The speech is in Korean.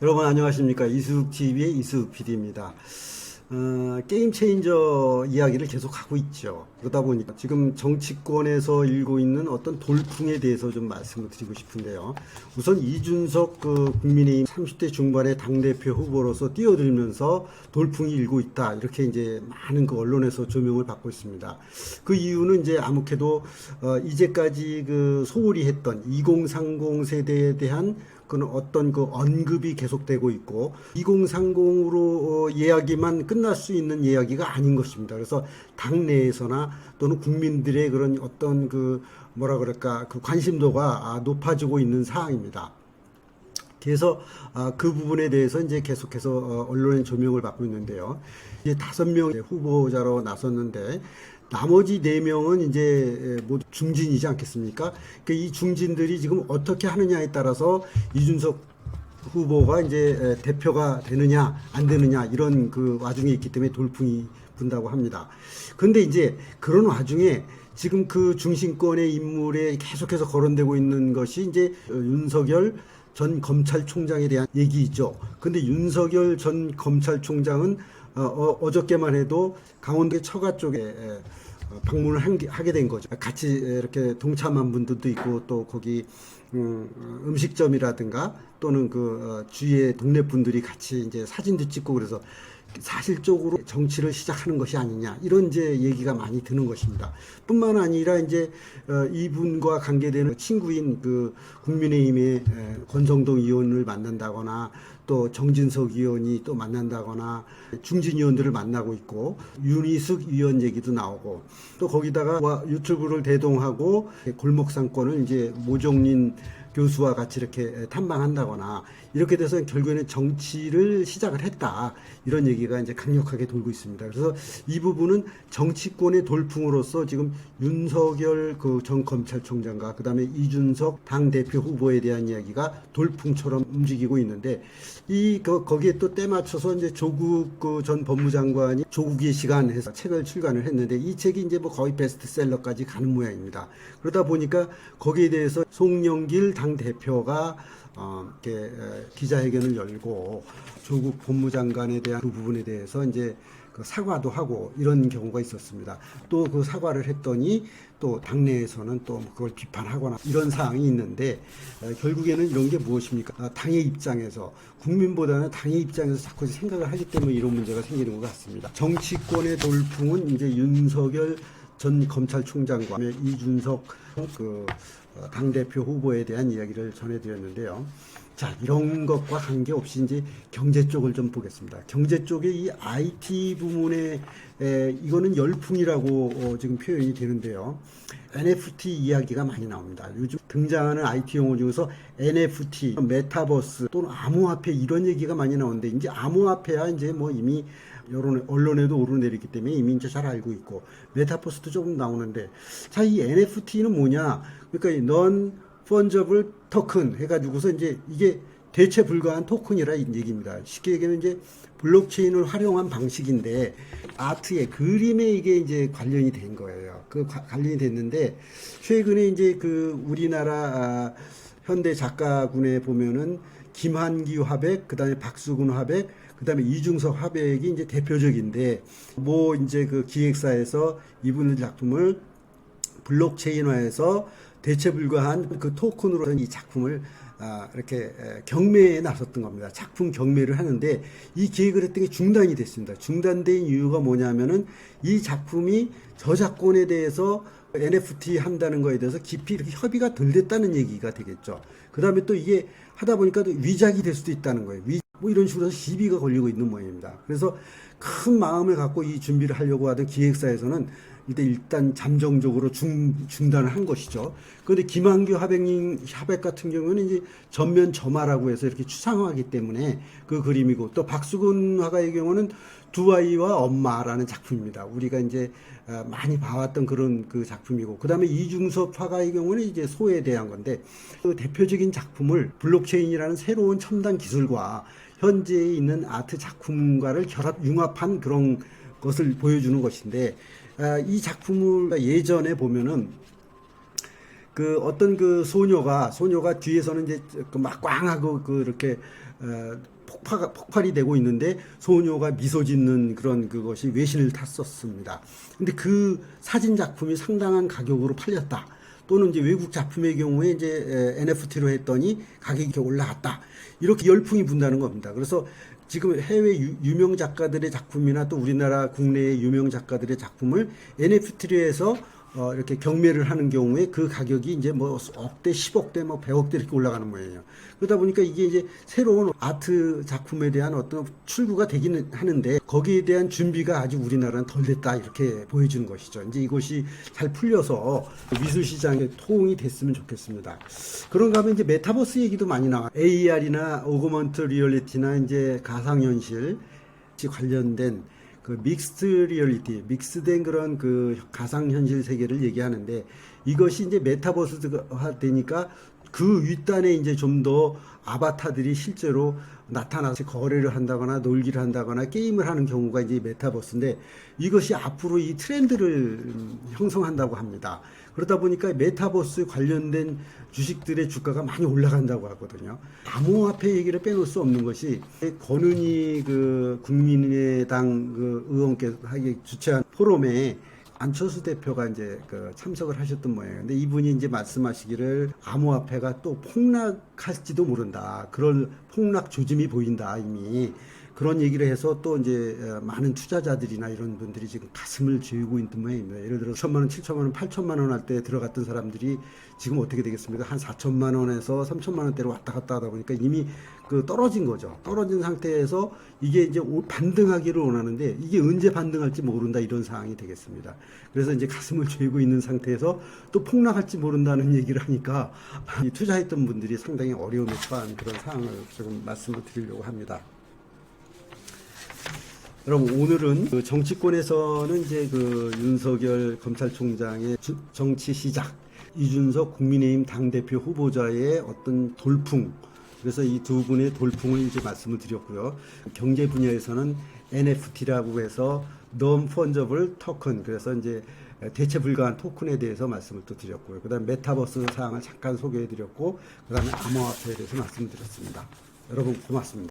여러분 안녕하십니까. 이수욱TV의 이수욱 PD입니다. 게임 체인저 이야기를 계속 하고 있죠. 그러다 보니까 지금 정치권에서 일고 있는 어떤 돌풍에 대해서 좀 말씀을 드리고 싶은데요. 우선 이준석 국민의힘 30대 중반의 당대표 후보로서 뛰어들면서 돌풍이 일고 있다. 이렇게 이제 많은 언론에서 조명을 받고 있습니다. 그 이유는 이제 아무래도 이제까지 소홀히 했던 2030 세대에 대한 그는 어떤 언급이 계속되고 있고 2030으로 이야기만 끝날 수 있는 이야기가 아닌 것입니다. 그래서 당내에서나 또는 국민들의 그런 어떤 뭐라 그럴까 관심도가 높아지고 있는 사항입니다. 그래서 그 부분에 대해서 이제 계속해서 언론의 조명을 받고 있는데요. 이제 5명 후보자로 나섰는데 나머지 4명은 이제 모두 중진이지 않겠습니까? 그러니까 이 중진들이 지금 어떻게 하느냐에 따라서 이준석 후보가 이제 대표가 되느냐 안 되느냐 이런 와중에 있기 때문에 돌풍이 분다고 합니다. 그런데 이제 그런 와중에 지금 중심권의 인물에 계속해서 거론되고 있는 것이 이제 윤석열 전 검찰총장에 대한 얘기죠. 근데 윤석열 전 검찰총장은 어저께만 해도 강원도 처가 쪽에 방문을 하게 된 거죠. 같이 이렇게 동참한 분들도 있고 또 거기 음식점이라든가 또는 주위의 동네 분들이 같이 이제 사진도 찍고 그래서 사실적으로 정치를 시작하는 것이 아니냐 이런 이제 얘기가 많이 드는 것입니다. 뿐만 아니라 이제 이분과 관계되는 친구인 국민의힘의 권성동 의원을 만난다거나 또 정진석 의원이 또 만난다거나 중진 의원들을 만나고 있고 윤희숙 의원 얘기도 나오고 또 거기다가 유튜브를 대동하고 골목 상권을 이제 모종린 교수와 같이 이렇게 탐방한다거나 이렇게 돼서 결국에는 정치를 시작을 했다 이런 얘기가 이제 강력하게 돌고 있습니다. 그래서 이 부분은 정치권의 돌풍으로서 지금 윤석열 전 검찰총장과 그다음에 이준석 당 대표 후보에 대한 이야기가 돌풍처럼 움직이고 있는데 거기에 또 때 맞춰서 이제 조국 전 법무장관이 조국의 시간 해서 책을 출간을 했는데 이 책이 이제 거의 베스트셀러까지 가는 모양입니다. 그러다 보니까 거기에 대해서 송영길 당 대표가 이렇게 기자회견을 열고 조국 법무장관에 대한 그 부분에 대해서 이제 사과도 하고 이런 경우가 있었습니다. 또 사과를 했더니 또 당내에서는 또 그걸 비판하거나 이런 사항이 있는데 결국에는 이런 게 무엇입니까? 당의 입장에서 국민보다는 당의 입장에서 자꾸 생각을 하기 때문에 이런 문제가 생기는 것 같습니다. 정치권의 돌풍은 이제 윤석열 전 검찰총장과 이준석 당대표 후보에 대한 이야기를 전해드렸는데요. 자, 이런 것과 관계없이 이제 경제 쪽을 좀 보겠습니다. 경제 쪽에 이 IT 부문에 이거는 열풍이라고 지금 표현이 되는데요. NFT 이야기가 많이 나옵니다. 요즘 등장하는 IT 용어 중에서 NFT, 메타버스 또는 암호화폐 이런 얘기가 많이 나오는데 이제 암호화폐야 이제 이미 여러 언론에도 오르내리기 때문에 이미 이제 잘 알고 있고 메타버스도 조금 나오는데 자, 이 NFT는 뭐냐? 그러니까 non fungible token 해가지고서 이제 이게 대체 불가한 토큰이라 이 얘기입니다. 쉽게 얘기하면 이제 블록체인을 활용한 방식인데 아트에 그림에 이게 이제 관련이 된 거예요. 관련이 됐는데 최근에 이제 우리나라 현대 작가군에 보면은 김한기 화백, 그다음에 박수근 화백, 그다음에 이중석 화백이 이제 대표적인데 이제 기획사에서 이분의 작품을 블록체인화해서 대체 불가한 토큰으로 이 작품을 이렇게 경매에 나섰던 겁니다. 작품 경매를 하는데 이 기획을 했던 게 중단이 됐습니다. 중단된 이유가 뭐냐면은 이 작품이 저작권에 대해서 NFT 한다는 거에 대해서 깊이 이렇게 협의가 덜 됐다는 얘기가 되겠죠. 그 다음에 또 이게 하다 보니까 또 위작이 될 수도 있다는 거예요. 이런 식으로 시비가 걸리고 있는 모양입니다. 그래서 큰 마음을 갖고 이 준비를 하려고 하던 기획사에서는 일단 잠정적으로 중단을 한 것이죠. 그런데 김한규 화백 같은 경우는 이제 전면 점화라고 해서 이렇게 추상화하기 때문에 그 그림이고 또 박수근 화가의 경우는 두 아이와 엄마라는 작품입니다. 우리가 이제 많이 봐왔던 그런 작품이고 그 다음에 이중섭 화가의 경우는 이제 소에 대한 건데 대표적인 작품을 블록체인이라는 새로운 첨단 기술과 현재에 있는 아트 작품과를 융합한 그런 것을 보여주는 것인데 이 작품을 예전에 보면은 어떤 소녀가 뒤에서는 이제 막 꽝하고 이렇게 폭발이 되고 있는데 소녀가 미소 짓는 그런 그것이 외신을 탔었습니다. 근데 그 사진 작품이 상당한 가격으로 팔렸다. 또는 이제 외국 작품의 경우에 이제 NFT로 했더니 가격이 올라갔다. 이렇게 열풍이 분다는 겁니다. 그래서 지금 해외 유명 작가들의 작품이나 또 우리나라 국내의 유명 작가들의 작품을 NFT로 해서 이렇게 경매를 하는 경우에 그 가격이 이제 뭐 억대, 10억대, 뭐 100억대 이렇게 올라가는 모양이에요. 그러다 보니까 이게 이제 새로운 아트 작품에 대한 어떤 출구가 되기는 하는데 거기에 대한 준비가 아직 우리나라는 덜 됐다 이렇게 보여주는 것이죠. 이제 이것이 잘 풀려서 미술 시장에 토응이 됐으면 좋겠습니다. 그런가 하면 이제 메타버스 얘기도 많이 나와. AR이나 오그먼트 리얼리티나 이제 가상현실 관련된 그 믹스드 리얼리티, 믹스된 그런 그 가상현실 세계를 얘기하는데 이것이 이제 메타버스화 되니까 그 윗단에 이제 좀 더 아바타들이 실제로 나타나서 거래를 한다거나 놀기를 한다거나 게임을 하는 경우가 이제 메타버스인데 이것이 앞으로 이 트렌드를 형성한다고 합니다. 그러다 보니까 메타버스 관련된 주식들의 주가가 많이 올라간다고 하거든요. 암호화폐 얘기를 빼놓을 수 없는 것이 권은희 그 국민의당 그 의원께서 주최한 포럼에 안철수 대표가 이제 그 참석을 하셨던 모양이에요. 근데 이분이 이제 말씀하시기를 암호화폐가 또 폭락할지도 모른다. 그런 폭락 조짐이 보인다 이미. 그런 얘기를 해서 또 이제 많은 투자자들이나 이런 분들이 지금 가슴을 쥐고 있는 모양입니다. 예를 들어 1천만 원, 7천만 원, 8천만 원 할 때 들어갔던 사람들이 지금 어떻게 되겠습니까? 한 4천만 원에서 3천만 원대로 왔다 갔다 하다 보니까 이미 그 떨어진 거죠. 떨어진 상태에서 이게 이제 반등하기를 원하는데 이게 언제 반등할지 모른다 이런 상황이 되겠습니다. 그래서 이제 가슴을 쥐고 있는 상태에서 또 폭락할지 모른다는 얘기를 하니까 투자했던 분들이 상당히 어려움에 처한 그런 상황을 조금 말씀을 드리려고 합니다. 여러분 오늘은 그 정치권에서는 이제 그 윤석열 검찰총장의 정치 시작, 이준석 국민의힘 당대표 후보자의 어떤 돌풍, 그래서 이 두 분의 돌풍을 이제 말씀을 드렸고요. 경제 분야에서는 NFT라고 해서 Non-Fungible Token, 그래서 이제 대체 불가한 토큰에 대해서 말씀을 또 드렸고요. 그다음에 메타버스 사항을 잠깐 소개해 드렸고, 그다음에 암호화폐에 대해서 말씀드렸습니다. 여러분 고맙습니다.